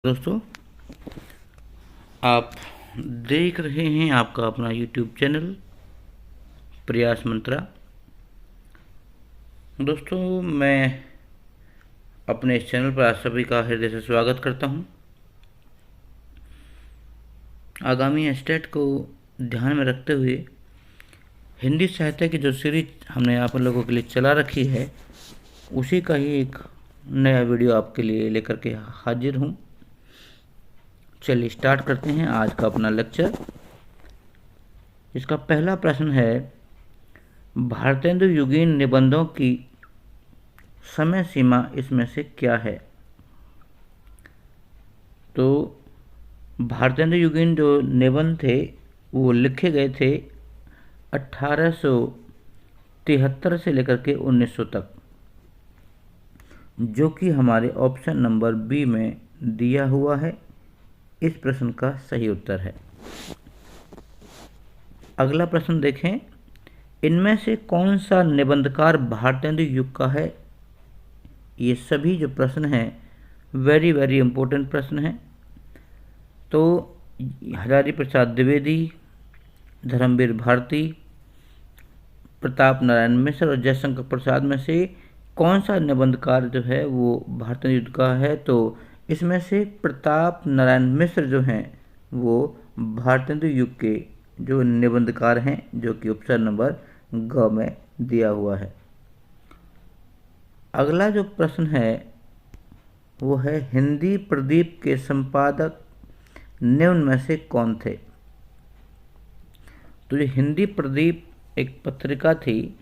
दोस्तों, आप देख रहे हैं आपका अपना YouTube चैनल प्रयास मंत्रा। दोस्तों, मैं अपने इस चैनल पर आप सभी का हृदय से स्वागत करता हूं। आगामी स्टेट को ध्यान में रखते हुए हिंदी साहित्य की जो सीरीज हमने आप लोगों के लिए चला रखी है, उसी का ही एक नया वीडियो आपके लिए लेकर के हाजिर हूं। चलिए स्टार्ट करते हैं आज का अपना लेक्चर। इसका पहला प्रश्न है, भारतेंदु युगीन निबंधों की समय सीमा इसमें से क्या है? तो भारतेंदु युगीन जो निबंध थे वो लिखे गए थे 1873 से लेकर के 1900 तक, जो कि हमारे ऑप्शन नंबर बी में दिया हुआ है। इस प्रश्न का सही उत्तर है। अगला प्रश्न देखें, इनमें से कौन सा निबंधकार भारतेंदु युग का है? ये सभी जो प्रश्न हैं वेरी वेरी इंपॉर्टेंट प्रश्न हैं। तो हजारी प्रसाद द्विवेदी, धर्मवीर भारती, प्रताप नारायण मिश्र और जयशंकर प्रसाद में से कौन सा निबंधकार जो है वो भारतेंदु युग का है? तो इसमें से प्रताप नारायण मिश्र जो हैं वो भारतेंदु युग के जो निबंधकार हैं, जो कि ऑप्शन नंबर ग में दिया हुआ है। अगला जो प्रश्न है वो है, हिंदी प्रदीप के संपादक निम्न में से कौन थे? तो जो हिंदी प्रदीप एक पत्रिका थी,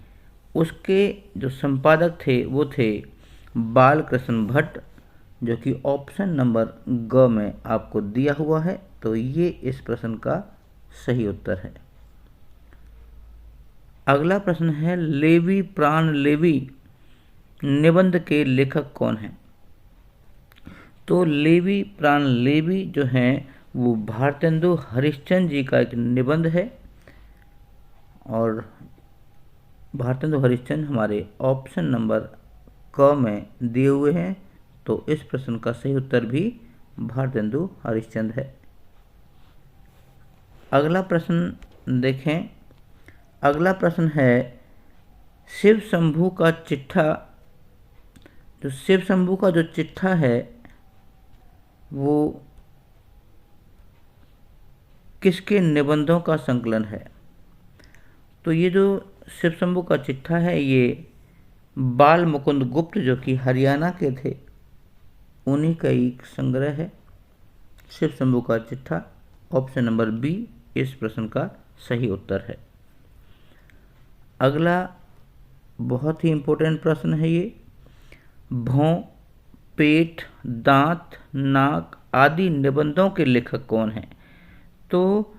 उसके जो संपादक थे वो थे बालकृष्ण भट्ट, जो कि ऑप्शन नंबर ग में आपको दिया हुआ है। तो ये इस प्रश्न का सही उत्तर है। अगला प्रश्न है, लेवी प्राण लेवी निबंध के लेखक कौन हैं? तो लेवी प्राण लेवी जो हैं वो भारतेंदु हरिश्चंद्र जी का एक निबंध है, और भारतेंदु हरिश्चंद्र हमारे ऑप्शन नंबर क में दिए हुए हैं। तो इस प्रश्न का सही उत्तर भी भारतेंदु हरिश्चंद्र है। अगला प्रश्न देखें। अगला प्रश्न है, शिव शंभू का चिट्ठा, जो शिव शंभू का जो चिट्ठा है वो किसके निबंधों का संकलन है? तो ये जो शिव शंभू का चिट्ठा है ये बाल मुकुंद गुप्त, जो कि हरियाणा के थे, उन्हीं का एक संग्रह है। शिव शंभू का चिट्ठा, ऑप्शन नंबर बी इस प्रश्न का सही उत्तर है। अगला बहुत ही इंपॉर्टेंट प्रश्न है ये, भौं, पेट, दांत, नाक आदि निबंधों के लेखक कौन हैं? तो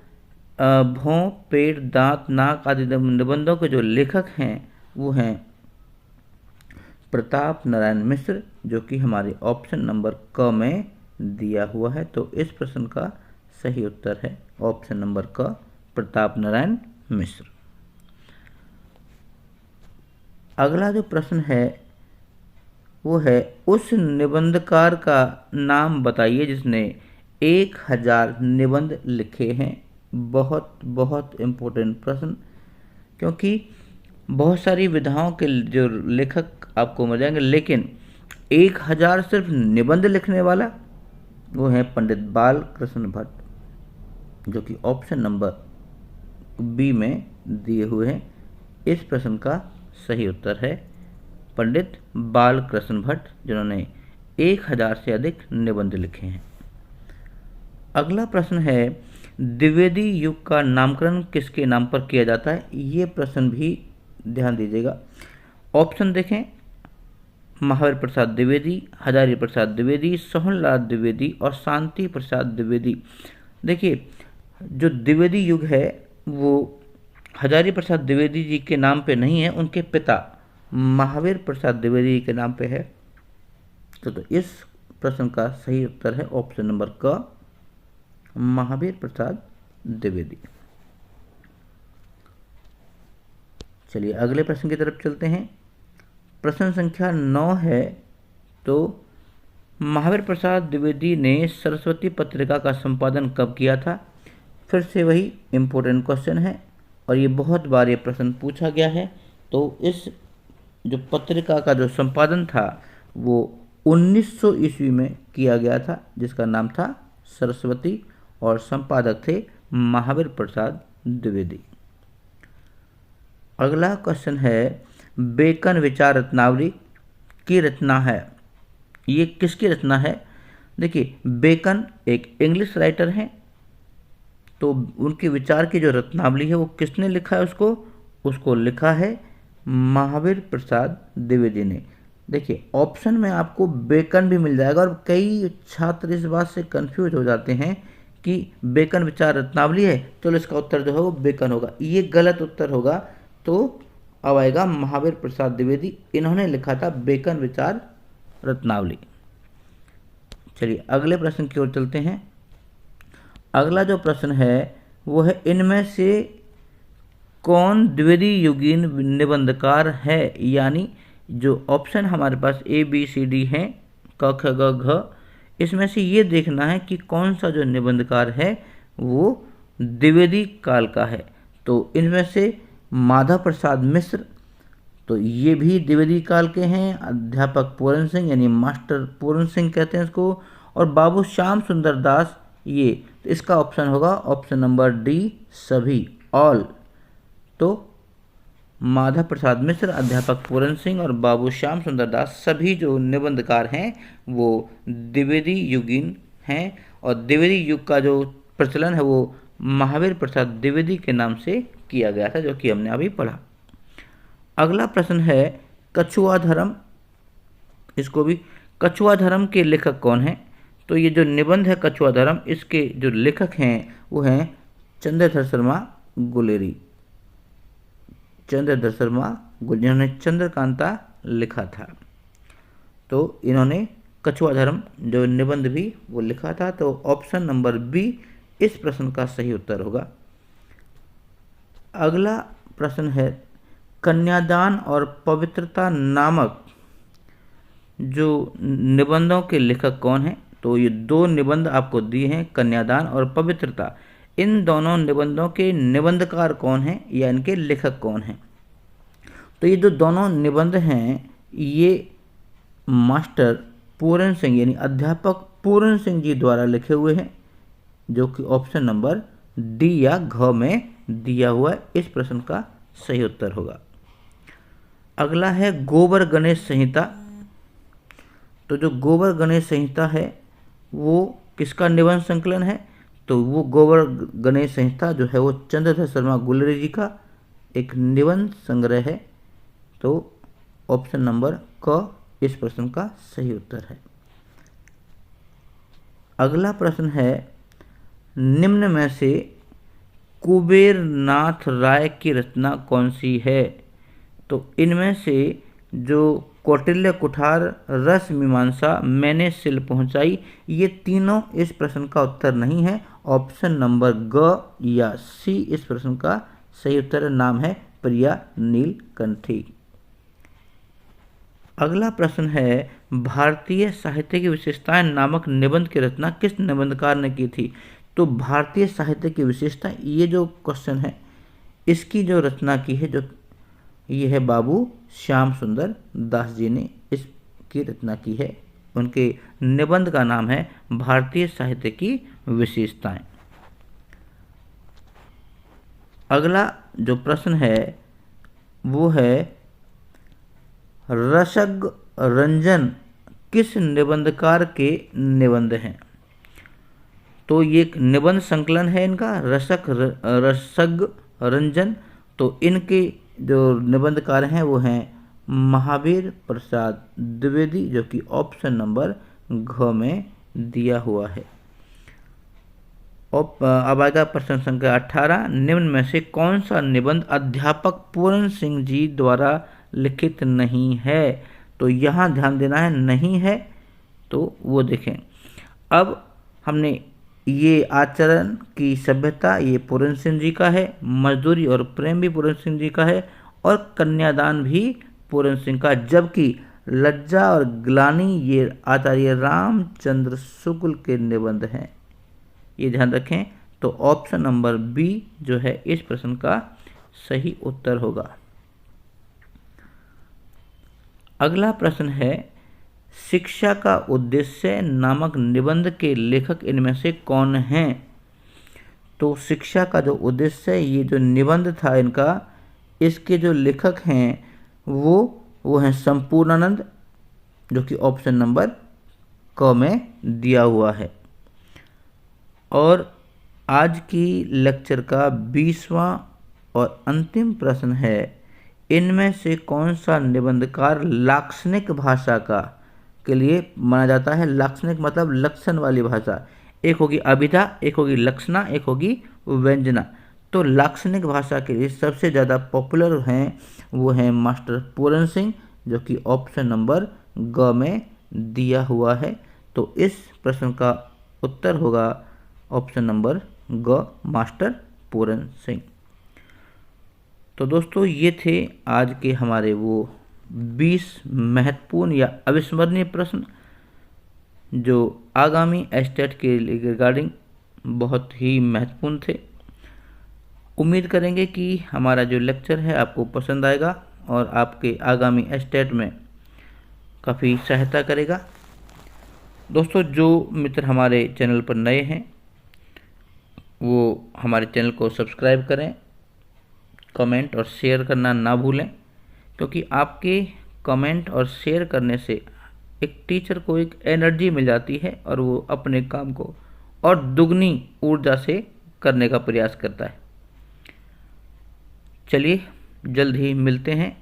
भौं, पेट, दांत, नाक आदि निबंधों के जो लेखक हैं वो हैं प्रताप नारायण मिश्र, जो कि हमारे ऑप्शन नंबर क में दिया हुआ है। तो इस प्रश्न का सही उत्तर है ऑप्शन नंबर क, प्रताप नारायण मिश्र। अगला जो प्रश्न है वो है, उस निबंधकार का नाम बताइए जिसने 1000 निबंध लिखे हैं। बहुत बहुत इम्पोर्टेंट प्रश्न, क्योंकि बहुत सारी विधाओं के जो लेखक आपको मिल जाएंगे, लेकिन 1000 सिर्फ निबंध लिखने वाला वो है पंडित बालकृष्ण भट्ट, जो कि ऑप्शन नंबर बी में दिए हुए हैं। इस प्रश्न का सही उत्तर है पंडित बालकृष्ण भट्ट, जिन्होंने 1000 से अधिक निबंध लिखे हैं। अगला प्रश्न है, द्विवेदी युग का नामकरण किसके नाम पर किया जाता है? ये प्रश्न भी ध्यान दीजिएगा। ऑप्शन देखें, महावीर प्रसाद द्विवेदी, हजारी प्रसाद द्विवेदी, सोहनलाल द्विवेदी और शांति प्रसाद द्विवेदी। देखिए, जो द्विवेदी युग है वो हजारी प्रसाद द्विवेदी जी के नाम पे नहीं है, उनके पिता महावीर प्रसाद द्विवेदी के नाम पे है। तो इस प्रश्न का सही उत्तर है ऑप्शन नंबर क, महावीर प्रसाद द्विवेदी। चलिए अगले प्रश्न की तरफ चलते हैं। प्रश्न संख्या 9 है, तो महावीर प्रसाद द्विवेदी ने सरस्वती पत्रिका का संपादन कब किया था? फिर से वही इम्पोर्टेंट क्वेश्चन है और ये बहुत बार ये प्रश्न पूछा गया है। तो इस जो पत्रिका का जो संपादन था वो 1900 ईस्वी में किया गया था, जिसका नाम था सरस्वती, और संपादक थे महावीर प्रसाद द्विवेदी। अगला क्वेश्चन है, बेकन विचार रत्नावली की रचना है, ये किसकी रचना है? देखिए, बेकन एक इंग्लिश राइटर हैं, तो उनके विचार की जो रत्नावली है वो किसने लिखा है? उसको लिखा है महावीर प्रसाद द्विवेदी ने। देखिए, ऑप्शन में आपको बेकन भी मिल जाएगा और कई छात्र इस बात से कंफ्यूज हो जाते हैं कि बेकन विचार रत्नावली है, तो इसका उत्तर जो है वो बेकन होगा। ये गलत उत्तर होगा। तो अब आएगा महावीर प्रसाद द्विवेदी, इन्होंने लिखा था बेकन विचार रत्नावली। चलिए अगले प्रश्न की ओर चलते हैं। अगला जो प्रश्न है वो है, इनमें से कौन द्विवेदी युगीन निबंधकार है? यानी जो ऑप्शन हमारे पास ए बी सी डी हैं, क ख ग घ, इसमें से ये देखना है कि कौन सा जो निबंधकार है वो द्विवेदी काल का है। तो इनमें से माधव प्रसाद मिश्र, तो ये भी द्विवेदी काल के हैं। अध्यापक पूरन सिंह यानी मास्टर पूरन सिंह कहते हैं इसको, और बाबू श्याम सुंदर दास, ये तो इसका ऑप्शन होगा ऑप्शन नंबर डी, सभी, ऑल। तो माधव प्रसाद मिश्र, अध्यापक पूरन सिंह और बाबू श्याम सुंदर दास, सभी जो निबंधकार हैं वो द्विवेदी युगीन हैं, और द्विवेदी युग का जो प्रचलन है वो महावीर प्रसाद द्विवेदी के नाम से किया गया था, जो कि हमने अभी पढ़ा। अगला प्रश्न है, कछुआ धर्म, इसको भी, कछुआ धर्म के लेखक कौन हैं? तो ये जो निबंध है कछुआ धर्म, इसके जो लेखक हैं वो हैं चंद्रधर शर्मा गुलेरी। चंद्रधर शर्मा गुलेरी, जिन्होंने चंद्रकांता लिखा था, तो इन्होंने कछुआ धर्म जो निबंध भी वो लिखा था। तो ऑप्शन नंबर बी इस प्रश्न का सही उत्तर होगा। अगला प्रश्न है, कन्यादान और पवित्रता नामक जो निबंधों के लेखक कौन हैं? तो ये दो निबंध आपको दिए हैं, कन्यादान और पवित्रता। इन दोनों निबंधों के निबंधकार कौन हैं या इनके लेखक कौन हैं? तो ये जो दोनों निबंध हैं ये मास्टर पूरन सिंह यानी अध्यापक पूरन सिंह जी द्वारा लिखे हुए हैं, जो कि ऑप्शन नंबर डी या घ में दिया हुआ है। इस प्रश्न का सही उत्तर होगा। अगला है गोबर गणेश संहिता। तो जो गोबर गणेश संहिता है वो किसका निबंध संकलन है? तो वो गोबर गणेश संहिता जो है वो चंद्रधर शर्मा गुलेरी जी का एक निबंध संग्रह है। तो ऑप्शन नंबर क इस प्रश्न का सही उत्तर है। अगला प्रश्न है, निम्न में से कुबेर नाथ राय की रचना कौन सी है? तो इनमें से जो कौटिल्य कुठार, रस मीमांसा, मैंने सिल पहुंचाई, ये तीनों इस प्रश्न का उत्तर नहीं है। ऑप्शन नंबर ग या सी इस प्रश्न का सही उत्तर नाम है प्रिया नीलकंठी। अगला प्रश्न है, भारतीय साहित्य की विशेषताएं नामक निबंध की रचना किस निबंधकार ने की थी? तो भारतीय साहित्य की विशेषता, ये जो क्वेश्चन है इसकी जो रचना की है, जो ये है बाबू श्याम सुंदर दास जी ने इसकी रचना की है। उनके निबंध का नाम है भारतीय साहित्य की विशेषताएं। अगला जो प्रश्न है वो है, रसग रंजन किस निबंधकार के निबंध हैं? तो ये एक निबंध संकलन है इनका, रसग रंजन। तो इनके जो निबंधकार हैं वो हैं महावीर प्रसाद द्विवेदी, जो कि ऑप्शन नंबर घ में दिया हुआ है। अब आएगा प्रश्न संख्या 18, निम्न में से कौन सा निबंध अध्यापक पूरन सिंह जी द्वारा लिखित नहीं है? तो यहाँ ध्यान देना है, नहीं है तो वो देखें। अब हमने ये आचरण की सभ्यता, ये पूरन सिंह जी का है, मजदूरी और प्रेम भी पूरन सिंह जी का है, और कन्यादान भी पूरन सिंह का, जबकि लज्जा और ग्लानि ये आचार्य रामचंद्र शुक्ल के निबंध हैं। ये ध्यान रखें। तो ऑप्शन नंबर बी जो है इस प्रश्न का सही उत्तर होगा। अगला प्रश्न है, शिक्षा का उद्देश्य नामक निबंध के लेखक इनमें से कौन हैं? तो शिक्षा का जो उद्देश्य, ये जो निबंध था इनका, इसके जो लेखक हैं वो हैं संपूर्णानंद, जो कि ऑप्शन नंबर क में दिया हुआ है। और आज की लेक्चर का 20वां और अंतिम प्रश्न है, इनमें से कौन सा निबंधकार लाक्षणिक भाषा का के लिए माना जाता है? लाक्षणिक मतलब लक्षण वाली भाषा। एक होगी अभिधा, एक होगी लक्षणा, एक होगी व्यंजना। तो लाक्षणिक भाषा के लिए सबसे ज़्यादा पॉपुलर हैं वो हैं मास्टर पूरन सिंह, जो कि ऑप्शन नंबर ग में दिया हुआ है। तो इस प्रश्न का उत्तर होगा ऑप्शन नंबर ग, मास्टर पूरन सिंह। तो दोस्तों ये थे आज के हमारे वो 20 महत्वपूर्ण या अविस्मरणीय प्रश्न जो आगामी एस्टेट के रिगार्डिंग बहुत ही महत्वपूर्ण थे। उम्मीद करेंगे कि हमारा जो लेक्चर है आपको पसंद आएगा और आपके आगामी एस्टेट में काफ़ी सहायता करेगा। दोस्तों जो मित्र हमारे चैनल पर नए हैं वो हमारे चैनल को सब्सक्राइब करें, कमेंट और शेयर करना ना भूलें, क्योंकि आपके कमेंट और शेयर करने से एक टीचर को एक एनर्जी मिल जाती है और वो अपने काम को और दुगनी ऊर्जा से करने का प्रयास करता है। चलिए जल्द ही मिलते हैं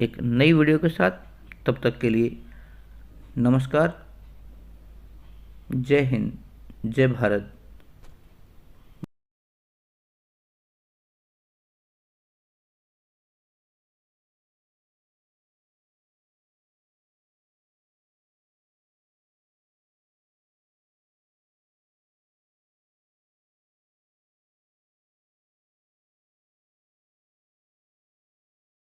एक नई वीडियो के साथ। तब तक के लिए नमस्कार, जय हिंद, जय भारत।